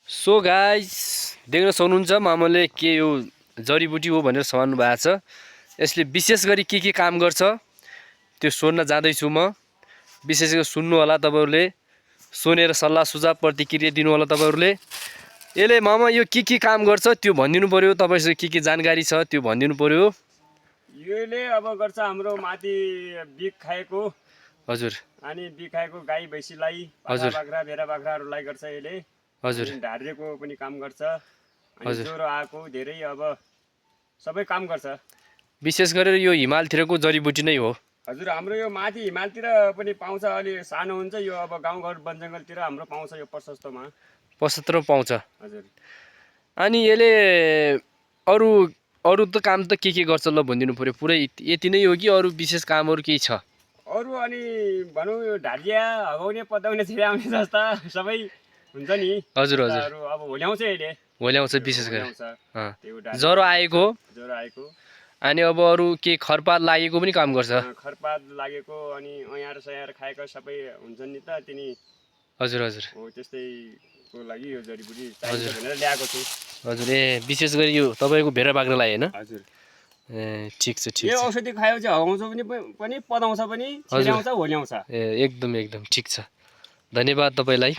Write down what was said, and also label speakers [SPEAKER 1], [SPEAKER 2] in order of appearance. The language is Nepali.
[SPEAKER 1] सो गाइस देख्न सक्नुहुन्छ मामाले के यो जडीबुटी हो भनेर सम्हाल्नु भएको छ। यसले विशेष गरी के काम गर्छ त्यो सोध्न जाँदैछु म। विशेष गरी सुन्नु होला तपाईहरुले, सुनेर सल्लाह सुझाव प्रतिक्रिया दिनु होला तपाईहरुले। यसले मामा यो के काम गर्छ त्यो भनिदिनु पर्यो। तपाईसँग के जानकारी छ त्यो भनिदिनु पर्यो।
[SPEAKER 2] यसले अब गर्छ हाम्रो माथि बिख खाएको,
[SPEAKER 1] हजुर,
[SPEAKER 2] अनि बिख खाएको गाई भैँसीलाई,
[SPEAKER 1] हजुर,
[SPEAKER 2] बाख्रा भेडा बाख्राहरूलाई गर्छ यसले।
[SPEAKER 1] हजुर,
[SPEAKER 2] ढाड्रेको पनि काम गर्छ। अनि ज्वरो आएको धेरै अब सबै काम गर्छ।
[SPEAKER 1] विशेष गरेर यो हिमालतिरको जडीबुटी नै हो।
[SPEAKER 2] हजुर, हाम्रो यो माथि हिमालतिर पनि पाउँछ। अलि सानो हुन्छ यो, अब गाउँघर वनजङ्गलतिर हाम्रो पाउँछ यो प्रशस्तमा।
[SPEAKER 1] प्रशस्त पाउँछ।
[SPEAKER 2] हजुर।
[SPEAKER 1] अनि यसले अरु अरु त काम त के गर्छ ल भनिदिनु पर्यो। पुरै यति नै हो कि अरु विशेष कामहरु केही छ?
[SPEAKER 2] अरु अनि भनौँ यो ढाडिया हगाउने पताउने छिराउने जस्ता सबै हुन्छ नि।
[SPEAKER 1] हजुर हजुर।
[SPEAKER 2] अब होल्याउँछ यसले।
[SPEAKER 1] होल्याउँछ विशेष गरी।
[SPEAKER 2] त्यो
[SPEAKER 1] ज्वरो आएको,
[SPEAKER 2] ज्वरो आएको।
[SPEAKER 1] अनि अब अरु के खरपात लागेको पनि काम गर्छ।
[SPEAKER 2] खरपात लागेको अनि अयार सयार खाएको सबै हुन्छ नि त तिनी।
[SPEAKER 1] हजुर हजुर।
[SPEAKER 2] हो त्यस्तैको लागि यो जडीबुटी चाहिन्छ भनेर ल्याएको छु।
[SPEAKER 1] हजुर। विशेष गरी यो तपाईको भेडा बाख्रालाई हैन?
[SPEAKER 2] हजुर।
[SPEAKER 1] ठीक छ ठीक छ।
[SPEAKER 2] यो औषधि खायो चाहिँ हगाउँछ पनि पदाउँछ पनि, छिराउँछ होल्याउँछ।
[SPEAKER 1] एकदम एकदम ठीक छ। धन्यवाद तपाईलाई।